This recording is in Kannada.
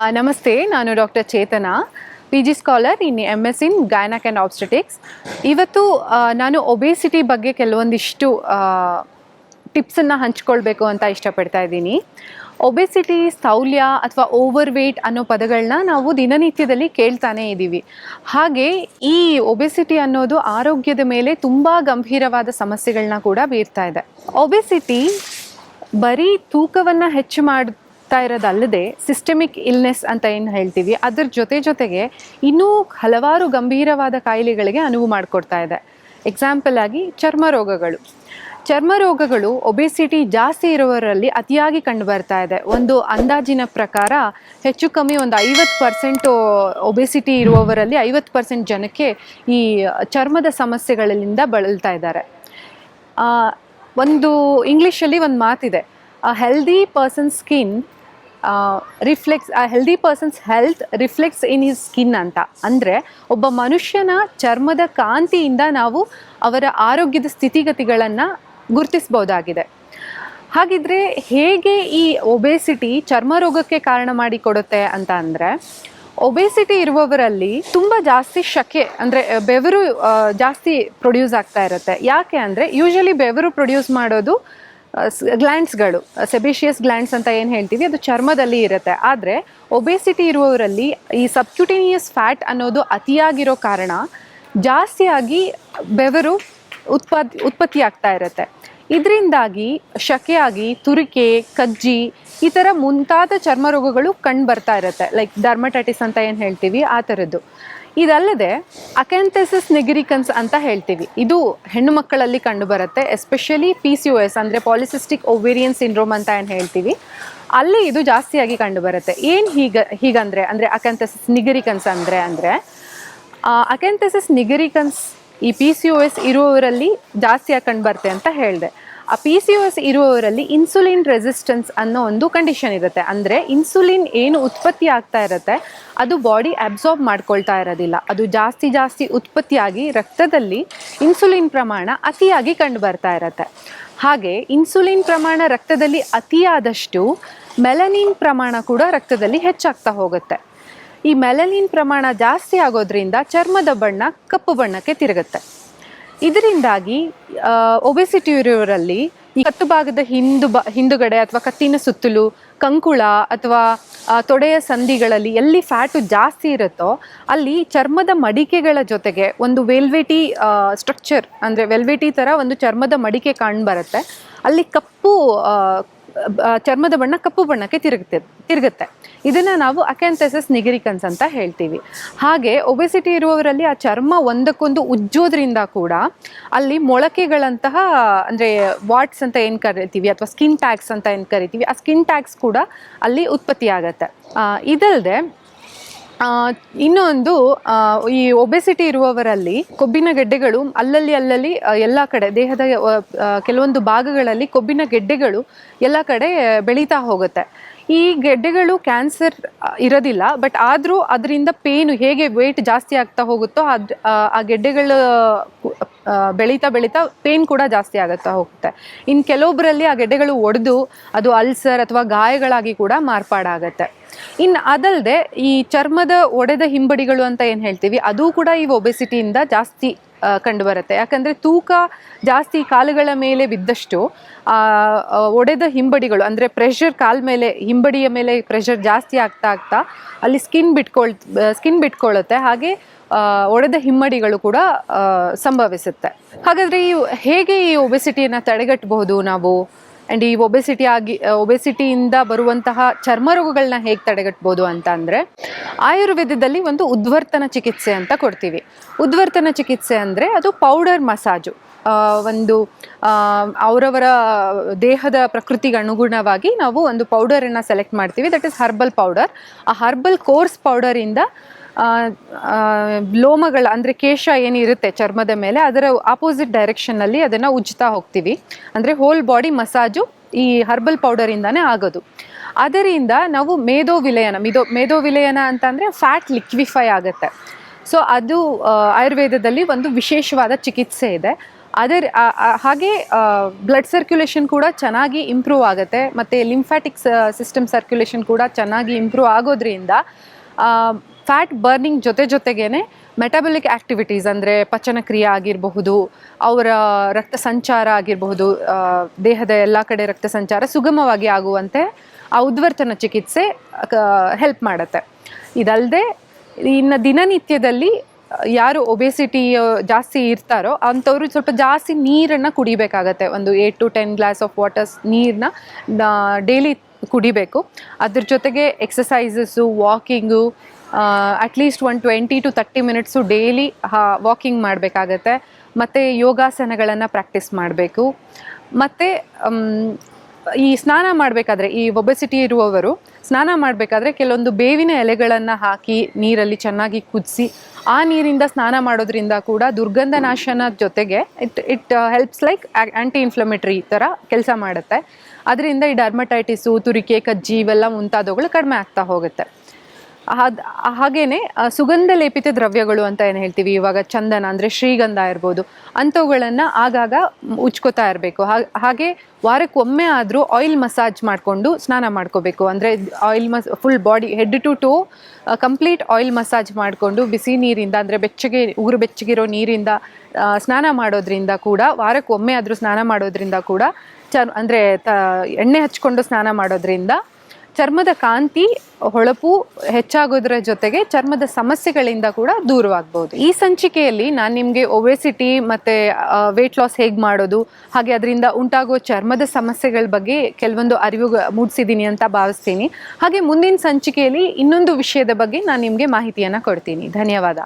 ನಮಸ್ತೆ, ನಾನು doctor Chetana, P G scholar in MS in gynaec and obstetrics. ಇವತ್ತು ನಾನು ಒಬೇಸಿಟಿ ಬಗ್ಗೆ ಕೆಲವೊಂದಿಷ್ಟು ಟಿಪ್ಸನ್ನು ಹಂಚ್ಕೊಳ್ಬೇಕು ಅಂತ ಇಷ್ಟಪಡ್ತಾ ಇದ್ದೀನಿ. ಒಬೇಸಿಟಿ, ಸ್ಥೌಲ್ಯ ಅಥವಾ ಓವರ್ ವೇಟ್ ಅನ್ನೋ ಪದಗಳನ್ನ ನಾವು ದಿನನಿತ್ಯದಲ್ಲಿ ಕೇಳ್ತಾನೆ ಇದ್ದೀವಿ. ಹಾಗೆ ಈ ಒಬೇಸಿಟಿ ಅನ್ನೋದು ಆರೋಗ್ಯದ ಮೇಲೆ ತುಂಬ ಗಂಭೀರವಾದ ಸಮಸ್ಯೆಗಳನ್ನ ಕೂಡ ಬೀರ್ತಾ ಇದೆ. ಒಬೇಸಿಟಿ ಬರೀ ತೂಕವನ್ನು ಹೆಚ್ಚು ಮಾಡ್ತಾ ಇರೋದಲ್ಲದೆ ಸಿಸ್ಟಮಿಕ್ ಇಲ್ನೆಸ್ ಅಂತ ಏನು ಹೇಳ್ತೀವಿ, ಅದರ ಜೊತೆಗೆ ಇನ್ನೂ ಹಲವಾರು ಗಂಭೀರವಾದ ಕಾಯಿಲೆಗಳಿಗೆ ಅನುವು ಮಾಡಿಕೊಡ್ತಾ ಇದೆ. ಎಕ್ಸಾಂಪಲ್ ಆಗಿ ಚರ್ಮ ರೋಗಗಳು ಒಬೇಸಿಟಿ ಜಾಸ್ತಿ ಇರುವವರಲ್ಲಿ ಅತಿಯಾಗಿ ಕಂಡು ಬರ್ತಾ ಇದೆ. ಒಂದು ಅಂದಾಜಿನ ಪ್ರಕಾರ ಹೆಚ್ಚು ಕಮ್ಮಿ ಒಂದು 50% ಒಬೇಸಿಟಿ ಇರುವವರಲ್ಲಿ 50% ಜನಕ್ಕೆ ಈ ಚರ್ಮದ ಸಮಸ್ಯೆಗಳಿಂದ ಬಳಲ್ತಾ ಇದ್ದಾರೆ. ಒಂದು ಇಂಗ್ಲೀಷಲ್ಲಿ ಒಂದು ಮಾತಿದೆ, healthy persons health reflects in his skin ಅಂತ. ಅಂದರೆ ಒಬ್ಬ ಮನುಷ್ಯನ ಚರ್ಮದ ಕಾಂತಿಯಿಂದ ನಾವು ಅವರ ಆರೋಗ್ಯದ ಸ್ಥಿತಿಗತಿಗಳನ್ನು ಗುರುತಿಸ್ಬೋದಾಗಿದೆ. ಹಾಗಿದ್ರೆ ಹೇಗೆ ಈ ಒಬೇಸಿಟಿ ಚರ್ಮ ರೋಗಕ್ಕೆ ಕಾರಣ ಮಾಡಿಕೊಡುತ್ತೆ ಅಂತ ಅಂದರೆ, ಒಬೇಸಿಟಿ ಇರುವವರಲ್ಲಿ ತುಂಬ ಜಾಸ್ತಿ ಶಕೆ ಅಂದರೆ ಬೆವರು ಜಾಸ್ತಿ ಪ್ರೊಡ್ಯೂಸ್ ಆಗ್ತಾ ಇರುತ್ತೆ. ಯಾಕೆ ಅಂದರೆ ಯೂಶಲಿ ಬೆವರು ಪ್ರೊಡ್ಯೂಸ್ ಮಾಡೋದು ಗ್ಲ್ಯಾಂಡ್ಸ್ಗಳು, ಸೆಬೇಷಿಯಸ್ ಗ್ಲ್ಯಾಂಡ್ಸ್ ಅಂತ ಏನು ಹೇಳ್ತೀವಿ, ಅದು ಚರ್ಮದಲ್ಲಿ ಇರುತ್ತೆ. ಆದರೆ ಒಬೇಸಿಟಿ ಇರುವವರಲ್ಲಿ ಈ ಸಬ್ಕ್ಯುಟೇನಿಯಸ್ ಫ್ಯಾಟ್ ಅನ್ನೋದು ಅತಿಯಾಗಿರೋ ಕಾರಣ ಜಾಸ್ತಿಯಾಗಿ ಬೆವರು ಉತ್ಪತ್ತಿ ಆಗ್ತಾ ಇರುತ್ತೆ. ಇದರಿಂದಾಗಿ ಶಕೆಯಾಗಿ ತುರಿಕೆ, ಕಜ್ಜಿ ಈ ಥರ ಮುಂತಾದ ಚರ್ಮ ರೋಗಗಳು ಕಂಡು ಬರ್ತಾ ಇರುತ್ತೆ. ಲೈಕ್ ಡರ್ಮಟೈಟಿಸ್ ಅಂತ ಏನು ಹೇಳ್ತೀವಿ, ಆ ಥರದ್ದು. ಇದಲ್ಲದೆ ಅಕ್ಯಾಂಥಸಿಸ್ ನಿಗ್ರಿಕನ್ಸ್ ಅಂತ ಹೇಳ್ತೀವಿ, ಇದು ಹೆಣ್ಣು ಮಕ್ಕಳಲ್ಲಿ ಕಂಡು ಬರುತ್ತೆ. ಎಸ್ಪೆಷಲಿ PCOS ಅಂದರೆ ಪಾಲಿಸಿಸ್ಟಿಕ್ ಓವೇರಿಯನ್ ಸಿಂಡ್ರೋಮ್ ಅಂತ ಏನು ಹೇಳ್ತೀವಿ, ಅಲ್ಲಿ ಇದು ಜಾಸ್ತಿಯಾಗಿ ಕಂಡು ಬರುತ್ತೆ. ಏನು ಹೀಗಂದರೆ ಅಕ್ಯಾಂಥಸಿಸ್ ನಿಗ್ರಿಕನ್ಸ್ ಅಂದರೆ ಅಕ್ಯಾಂಥಸಿಸ್ ನಿಗ್ರಿಕನ್ಸ್ ಈ PCOS ಇರುವವರಲ್ಲಿ ಜಾಸ್ತಿಯಾಗಿ ಕಂಡು ಬರುತ್ತೆ ಅಂತ ಹೇಳಿದೆ. ಆ PCOS ಇರುವವರಲ್ಲಿ ಇನ್ಸುಲಿನ್ ರೆಸಿಸ್ಟೆನ್ಸ್ ಅನ್ನೋ ಒಂದು ಕಂಡೀಷನ್ ಇರುತ್ತೆ. ಅಂದರೆ ಇನ್ಸುಲಿನ್ ಏನು ಉತ್ಪತ್ತಿ ಆಗ್ತಾ ಇರುತ್ತೆ ಅದು ಬಾಡಿ ಅಬ್ಸಾರ್ಬ್ ಮಾಡ್ಕೊಳ್ತಾ ಇರೋದಿಲ್ಲ. ಅದು ಜಾಸ್ತಿ ಉತ್ಪತ್ತಿಯಾಗಿ ರಕ್ತದಲ್ಲಿ ಇನ್ಸುಲಿನ್ ಪ್ರಮಾಣ ಅತಿಯಾಗಿ ಕಂಡು ಬರ್ತಾ ಇರುತ್ತೆ. ಹಾಗೆ ಇನ್ಸುಲಿನ್ ಪ್ರಮಾಣ ರಕ್ತದಲ್ಲಿ ಅತಿಯಾದಷ್ಟು ಮೆಲನಿನ್ ಪ್ರಮಾಣ ಕೂಡ ರಕ್ತದಲ್ಲಿ ಹೆಚ್ಚಾಗ್ತಾ ಹೋಗುತ್ತೆ. ಈ ಮೆಲನಿನ್ ಪ್ರಮಾಣ ಜಾಸ್ತಿ ಆಗೋದ್ರಿಂದ ಚರ್ಮದ ಬಣ್ಣ ಕಪ್ಪು ಬಣ್ಣಕ್ಕೆ ತಿರುಗುತ್ತೆ. ಇದರಿಂದಾಗಿ ಒಬೇಸಿಟಿ ಇರುವವರಲ್ಲಿ ಈ ಕತ್ತು ಭಾಗದ ಹಿಂದುಗಡೆ ಅಥವಾ ಕತ್ತಿನ ಸುತ್ತಲೂ, ಕಂಕುಳ ಅಥವಾ ತೊಡೆಯ ಸಂಧಿಗಳಲ್ಲಿ ಎಲ್ಲಿ ಫ್ಯಾಟು ಜಾಸ್ತಿ ಇರುತ್ತೋ ಅಲ್ಲಿ ಚರ್ಮದ ಮಡಿಕೆಗಳ ಜೊತೆಗೆ ಒಂದು ವೆಲ್ವೆಟಿ ಸ್ಟ್ರಕ್ಚರ್ ಅಂದರೆ ವೆಲ್ವೆಟಿ ಥರ ಒಂದು ಚರ್ಮದ ಮಡಿಕೆ ಕಾಣ್ಬರುತ್ತೆ. ಅಲ್ಲಿ ಚರ್ಮದ ಬಣ್ಣ ಕಪ್ಪು ಬಣ್ಣಕ್ಕೆ ತಿರುಗುತ್ತೆ. ಇದನ್ನು ನಾವು ಅಕ್ಯಾಂಥಸಿಸ್ ನಿಗ್ರಿಕನ್ಸ್ ಅಂತ ಹೇಳ್ತೀವಿ. ಹಾಗೆ ಒಬೇಸಿಟಿ ಇರುವವರಲ್ಲಿ ಆ ಚರ್ಮ ಒಂದಕ್ಕೊಂದು ಉಜ್ಜೋದ್ರಿಂದ ಕೂಡ ಅಲ್ಲಿ ಮೊಳಕೆಗಳಂತಹ ಅಂದರೆ ವಾಟ್ಸ್ ಅಂತ ಏನು ಕರಿತೀವಿ ಅಥವಾ ಸ್ಕಿನ್ ಟ್ಯಾಗ್ಸ್ ಅಂತ ಏನು ಕರಿತೀವಿ, ಆ ಸ್ಕಿನ್ ಟ್ಯಾಗ್ಸ್ ಕೂಡ ಅಲ್ಲಿ ಉತ್ಪತ್ತಿ ಆಗುತ್ತೆ. ಇದಲ್ಲದೆ ಇನ್ನೊಂದು, ಈ ಒಬೇಸಿಟಿ ಇರುವವರಲ್ಲಿ ಕೊಬ್ಬಿನ ಗೆಡ್ಡೆಗಳು ಅಲ್ಲಲ್ಲಿ ಎಲ್ಲ ಕಡೆ ದೇಹದ ಕೆಲವೊಂದು ಭಾಗಗಳಲ್ಲಿ ಕೊಬ್ಬಿನ ಗೆಡ್ಡೆಗಳು ಎಲ್ಲ ಕಡೆ ಬೆಳೀತಾ ಹೋಗುತ್ತೆ. ಈ ಗೆಡ್ಡೆಗಳು ಕ್ಯಾನ್ಸರ್ ಇರೋದಿಲ್ಲ, ಬಟ್ ಆದರೂ ಅದರಿಂದ ಪೇನು ಹೇಗೆ ವೆಯ್ಟ್ ಜಾಸ್ತಿ ಆಗ್ತಾ ಹೋಗುತ್ತೋ ಆ ಗೆಡ್ಡೆಗಳು ಬೆಳೀತಾ ಪೇನ್ ಕೂಡ ಜಾಸ್ತಿ ಆಗುತ್ತಾ ಹೋಗುತ್ತೆ. ಇನ್ನು ಕೆಲವೊಬ್ಬರಲ್ಲಿ ಆ ಗೆಡ್ಡೆಗಳು ಒಡೆದು ಅದು ಅಲ್ಸರ್ ಅಥವಾ ಗಾಯಗಳಾಗಿ ಕೂಡ ಮಾರ್ಪಾಡಾಗತ್ತೆ. ಇನ್ನು ಅದಲ್ಲದೆ ಈ ಚರ್ಮದ ಒಡೆದ ಹಿಂಬಡಿಗಳು ಅಂತ ಏನು ಹೇಳ್ತೀವಿ, ಅದು ಕೂಡ ಈ ಒಬೇಸಿಟಿಯಿಂದ ಜಾಸ್ತಿ ಕಂಡು ಬರುತ್ತೆ. ಯಾಕಂದರೆ ತೂಕ ಜಾಸ್ತಿ ಕಾಲುಗಳ ಮೇಲೆ ಬಿದ್ದಷ್ಟು ಒಡೆದ ಹಿಂಬಡಿಗಳು ಅಂದರೆ ಪ್ರೆಷರ್ ಹಿಂಬಡಿಯ ಮೇಲೆ ಪ್ರೆಷರ್ ಜಾಸ್ತಿ ಆಗ್ತಾ ಅಲ್ಲಿ ಸ್ಕಿನ್ ಬಿಟ್ಕೊಳ್ಳುತ್ತೆ. ಹಾಗೆ ಒಡೆದ ಹಿಮ್ಮಡಿಗಳು ಕೂಡ ಸಂಭವಿಸುತ್ತೆ. ಹಾಗಾದರೆ ಹೇಗೆ ಈ ಒಬೇಸಿಟಿಯನ್ನು ತಡೆಗಟ್ಟಬಹುದು ನಾವು? ಆ್ಯಂಡ್ ಈ ಒಬೇಸಿಟಿಯಿಂದ ಬರುವಂತಹ ಚರ್ಮ ರೋಗಗಳನ್ನ ಹೇಗೆ ತಡೆಗಟ್ಬೋದು ಅಂತ ಅಂದರೆ, ಆಯುರ್ವೇದದಲ್ಲಿ ಒಂದು ಉದ್ವರ್ತನ ಚಿಕಿತ್ಸೆ ಅಂತ ಕೊಡ್ತೀವಿ. ಉದ್ವರ್ತನ ಚಿಕಿತ್ಸೆ ಅಂದರೆ ಅದು ಪೌಡರ್ ಮಸಾಜು. ಒಂದು ಅವರವರ ದೇಹದ ಪ್ರಕೃತಿಗೆ ಅನುಗುಣವಾಗಿ ನಾವು ಒಂದು ಪೌಡರನ್ನು ಸೆಲೆಕ್ಟ್ ಮಾಡ್ತೀವಿ, ದಟ್ ಇಸ್ ಹರ್ಬಲ್ ಪೌಡರ್. ಆ ಹರ್ಬಲ್ ಕೋರ್ಸ್ ಪೌಡರಿಂದ ಲೋಮಗಳ ಅಂದರೆ ಕೇಶ ಏನಿರುತ್ತೆ ಚರ್ಮದ ಮೇಲೆ, ಅದರ ಆಪೋಸಿಟ್ ಡೈರೆಕ್ಷನ್ನಲ್ಲಿ ಅದನ್ನು ಉಜ್ತಾ ಹೋಗ್ತೀವಿ. ಅಂದರೆ ಹೋಲ್ ಬಾಡಿ ಮಸಾಜು ಈ ಹರ್ಬಲ್ ಪೌಡರಿಂದಾನೇ ಆಗೋದು. ಅದರಿಂದ ನಾವು ಮೇದೋ ವಿಲಯನ ಅಂತಂದರೆ ಫ್ಯಾಟ್ ಲಿಕ್ವಿಫೈ ಆಗುತ್ತೆ. ಸೊ ಅದು ಆಯುರ್ವೇದದಲ್ಲಿ ಒಂದು ವಿಶೇಷವಾದ ಚಿಕಿತ್ಸೆ ಇದೆ. ಹಾಗೆ ಬ್ಲಡ್ ಸರ್ಕ್ಯುಲೇಷನ್ ಕೂಡ ಚೆನ್ನಾಗಿ ಇಂಪ್ರೂವ್ ಆಗುತ್ತೆ, ಮತ್ತು ಲಿಂಫ್ಯಾಟಿಕ್ ಸಿಸ್ಟಮ್ ಸರ್ಕ್ಯುಲೇಷನ್ ಕೂಡ ಚೆನ್ನಾಗಿ ಇಂಪ್ರೂವ್ ಆಗೋದ್ರಿಂದ ಫ್ಯಾಟ್ ಬರ್ನಿಂಗ್ ಜೊತೆಗೇನೆ ಮೆಟಬಲಿಕ್ ಆ್ಯಕ್ಟಿವಿಟೀಸ್ ಅಂದರೆ ಪಚನಕ್ರಿಯೆ ಆಗಿರಬಹುದು, ಅವರ ರಕ್ತ ಸಂಚಾರ ಆಗಿರಬಹುದು, ದೇಹದ ಎಲ್ಲ ಕಡೆ ರಕ್ತ ಸಂಚಾರ ಸುಗಮವಾಗಿ ಆಗುವಂತೆ ಆ ಉದ್ವರ್ತನ ಚಿಕಿತ್ಸೆ ಹೆಲ್ಪ್ ಮಾಡುತ್ತೆ. ಇದಲ್ಲದೆ ಇನ್ನು ದಿನನಿತ್ಯದಲ್ಲಿ ಯಾರು ಒಬೆಸಿಟಿ ಜಾಸ್ತಿ ಇರ್ತಾರೋ ಅಂಥವ್ರು ಸ್ವಲ್ಪ ಜಾಸ್ತಿ ನೀರನ್ನು ಕುಡಿಬೇಕಾಗತ್ತೆ. ಒಂದು 8 to 10 ಗ್ಲಾಸ್ ಆಫ್ ವಾಟರ್ಸ್ ನೀರನ್ನ ಡೈಲಿ ಕುಡಿಬೇಕು. ಅದ್ರ ಜೊತೆಗೆ exercises, walking, at least 20 to 30 minutes daily walking ಮಾಡಬೇಕಾಗತ್ತೆ. ಮತ್ತು ಯೋಗಾಸನಗಳನ್ನು ಪ್ರಾಕ್ಟೀಸ್ ಮಾಡಬೇಕು. ಮತ್ತು ಈ ಸ್ನಾನ ಮಾಡಬೇಕಾದ್ರೆ, ಈ ಒಬೆಸಿಟಿ ಇರುವವರು ಸ್ನಾನ ಮಾಡಬೇಕಾದ್ರೆ ಕೆಲವೊಂದು ಬೇವಿನ ಎಲೆಗಳನ್ನು ಹಾಕಿ ನೀರಲ್ಲಿ ಚೆನ್ನಾಗಿ ಕುದಿಸಿ ಆ ನೀರಿಂದ ಸ್ನಾನ ಮಾಡೋದ್ರಿಂದ ಕೂಡ ದುರ್ಗಂಧ ನಾಶನ ಜೊತೆಗೆ it helps like anti inflammatory ಥರ ಕೆಲಸ ಮಾಡುತ್ತೆ. ಅದರಿಂದ ಈ ಡರ್ಮಟೈಟಿಸು, ತುರಿಕೆ, ಕಜ್ಜಿ ಇವೆಲ್ಲ ಮುಂತಾದವುಗಳು ಕಡಿಮೆ ಆಗ್ತಾ ಹೋಗುತ್ತೆ. ಹಾಗೇನೆ ಸುಗಂಧ ಲೇಪಿತ ದ್ರವ್ಯಗಳು ಅಂತ ಏನು ಹೇಳ್ತೀವಿ, ಇವಾಗ ಚಂದನ ಅಂದರೆ ಶ್ರೀಗಂಧ ಇರ್ಬೋದು, ಅಂಥವುಗಳನ್ನು ಆಗಾಗ ಉಜ್ಕೋತಾ ಇರಬೇಕು. ಹಾಗೆ ವಾರಕ್ಕೊಮ್ಮೆ ಆದರೂ ಆಯಿಲ್ ಮಸಾಜ್ ಮಾಡಿಕೊಂಡು ಸ್ನಾನ ಮಾಡ್ಕೋಬೇಕು. ಅಂದರೆ oil full body head to toe complete oil massage ಮಾಡಿಕೊಂಡು ಬಿಸಿ ನೀರಿಂದ, ಅಂದರೆ ಉಗುರು ಬೆಚ್ಚಗಿರೋ ನೀರಿಂದ ಸ್ನಾನ ಮಾಡೋದ್ರಿಂದ ಕೂಡ, ವಾರಕ್ಕೊಮ್ಮೆ ಆದರೂ ಸ್ನಾನ ಮಾಡೋದ್ರಿಂದ ಕೂಡ ಅಂದರೆ ಎಣ್ಣೆ ಹಚ್ಕೊಂಡು ಸ್ನಾನ ಮಾಡೋದ್ರಿಂದ ಚರ್ಮದ ಕಾಂತಿ, ಹೊಳಪು ಹೆಚ್ಚಾಗೋದ್ರ ಜೊತೆಗೆ ಚರ್ಮದ ಸಮಸ್ಯೆಗಳಿಂದ ಕೂಡ ದೂರವಾಗ್ಬೋದು. ಈ ಸಂಚಿಕೆಯಲ್ಲಿ ನಾನು ನಿಮಗೆ ಒಬೆಸಿಟಿ ಮತ್ತು ವೆಯ್ಟ್ ಲಾಸ್ ಹೇಗೆ ಮಾಡೋದು, ಹಾಗೆ ಅದರಿಂದ ಉಂಟಾಗೋ ಚರ್ಮದ ಸಮಸ್ಯೆಗಳ ಬಗ್ಗೆ ಕೆಲವೊಂದು ಅರಿವು ಮೂಡಿಸಿದ್ದೀನಿ ಅಂತ ಭಾವಿಸ್ತೀನಿ. ಹಾಗೆ ಮುಂದಿನ ಸಂಚಿಕೆಯಲ್ಲಿ ಇನ್ನೊಂದು ವಿಷಯದ ಬಗ್ಗೆ ನಾನು ನಿಮಗೆ ಮಾಹಿತಿಯನ್ನು ಕೊಡ್ತೀನಿ. ಧನ್ಯವಾದ.